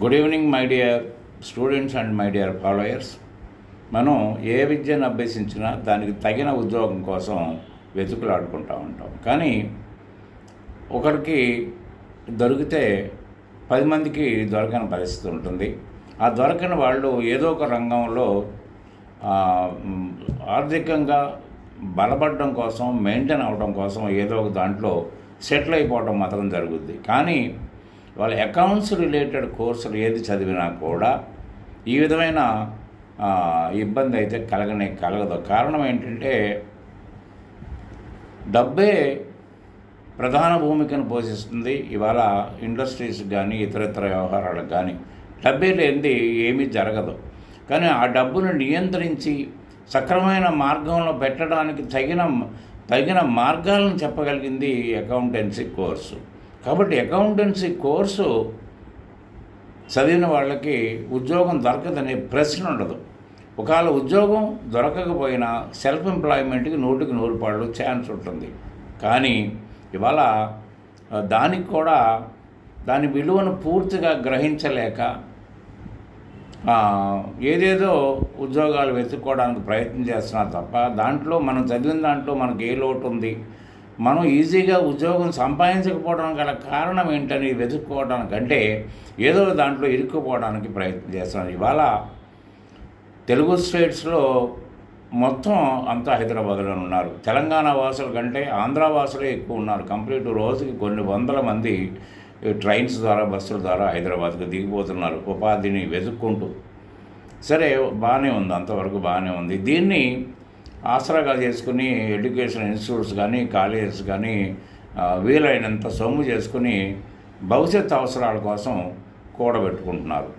Good evening my dear students and my dear followers. మనం ఏ విద్యను అభ్యసించినా దానికి తగిన ఉద్యోగం కోసం వెతుకులాడుకుంటూ ఉంటాం. కానీ ఒకరికి దొరికితే 10 మందికి దొరకని పరిస్థితి ఉంటుంది. ఆ దొరకని వాళ్ళు ఏదో ఒక రంగంలో ఆర్థికంగా బలపడడం కోసం, మెయింటైన్ అవ్వడం కోసం ఏదో ఒక దాంట్లో సెటిల్ అయిపోవడం మాత్రం జరుగుద్ది. కానీ వాళ్ళ అకౌంట్స్ రిలేటెడ్ కోర్సులు ఏది చదివినా కూడా ఈ విధమైన ఇబ్బంది అయితే కలగదు. కారణం ఏంటంటే డబ్బే ప్రధాన భూమికను పోషిస్తుంది. ఇవాళ ఇండస్ట్రీస్ కానీ ఇతర వ్యవహారాలకు కానీ డబ్బే లేనిది ఏమీ జరగదు. కానీ ఆ డబ్బును నియంత్రించి సక్రమైన మార్గంలో పెట్టడానికి తగిన మార్గాలను చెప్పగలిగింది అకౌంటెన్సీ కోర్సు. కాబట్టి అకౌంటెన్సీ కోర్సు చదివిన వాళ్ళకి ఉద్యోగం దొరకదనే ప్రశ్న ఉండదు. ఒకవేళ ఉద్యోగం దొరకకపోయినా సెల్ఫ్ ఎంప్లాయ్మెంట్కి 100కి 100 పాళ్ళు ఛాన్స్ ఉంటుంది. కానీ ఇవాళ దానికి కూడా దాని విలువను పూర్తిగా గ్రహించలేక ఏదేదో ఉద్యోగాలు వెతుక్కోవడానికి ప్రయత్నం చేస్తున్నారు తప్ప దాంట్లో మనం చదివిన దాంట్లో మనకు ఏ లోటు ఉంది, మనం ఈజీగా ఉద్యోగం సంపాదించకపోవడం గల కారణం ఏంటని వెతుక్కోవడానికంటే ఏదో దాంట్లో ఇరుక్కుపోవడానికి ప్రయత్నం చేస్తున్నారు. ఇవాళ తెలుగు స్టేట్స్లో మొత్తం అంతా హైదరాబాద్లో ఉన్నారు. తెలంగాణ వాసుల కంటే ఆంధ్ర వాసులే ఎక్కువ ఉన్నారు. కంప్లీట్ రోజుకి కొన్ని వందల మంది ట్రైన్స్ ద్వారా, బస్సుల ద్వారా హైదరాబాద్కి దిగిపోతున్నారు ఉపాధిని వెతుక్కుంటూ. సరే, బాగానే ఉంది, అంతవరకు బాగానే ఉంది. దీన్ని ఆసరాగా చేసుకుని ఎడ్యుకేషన్ ఇన్స్టిట్యూట్స్ కానీ కాలేజెస్ కానీ వీలైనంత సొమ్ము చేసుకుని భవిష్యత్తు అవసరాల కోసం కూడబెట్టుకుంటున్నారు.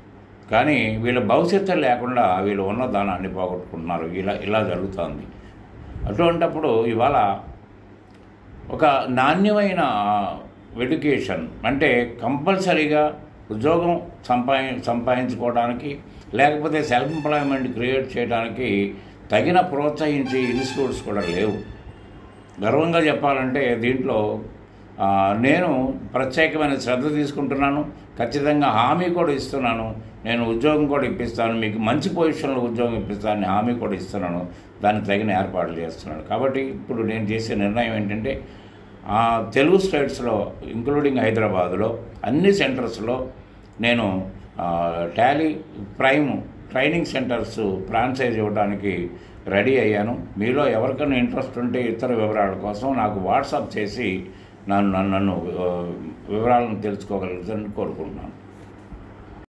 కానీ వీళ్ళ భవిష్యత్తు లేకుండా వీళ్ళు ఉన్న దానాన్ని పోగొట్టుకుంటున్నారు. ఇలా జరుగుతుంది. అటువంటప్పుడు ఇవాళ ఒక నాణ్యమైన ఎడ్యుకేషన్ అంటే కంపల్సరీగా ఉద్యోగం సంపాదించుకోవడానికి లేకపోతే సెల్ఫ్ ఎంప్లాయ్మెంట్ క్రియేట్ చేయడానికి తగిన ప్రోత్సహించే ఇన్స్టిట్యూట్స్ కూడా లేవు. గర్వంగా చెప్పాలంటే దీంట్లో నేను ప్రత్యేకమైన శ్రద్ధ తీసుకుంటున్నాను. ఖచ్చితంగా హామీ కూడా ఇస్తున్నాను. నేను ఉద్యోగం కూడా ఇప్పిస్తాను, మీకు మంచి పొజిషన్లో ఉద్యోగం ఇప్పిస్తానని హామీ కూడా ఇస్తున్నాను. దానికి తగిన ఏర్పాట్లు చేస్తున్నాను. కాబట్టి ఇప్పుడు నేను చేసే నిర్ణయం ఏంటంటే తెలుగు స్టేట్స్లో ఇంక్లూడింగ్ హైదరాబాదులో అన్ని సెంటర్స్లో నేను Tally prime training centres franchise ఇవ్వడానికి రెడీ అయ్యాను. మీలో ఎవరికైనా ఇంట్రెస్ట్ ఉంటే ఇతర వివరాల కోసం నాకు వాట్సాప్ చేసి నన్ను వివరాలను తెలుసుకోగలుగుతారని కోరుకుంటున్నాను.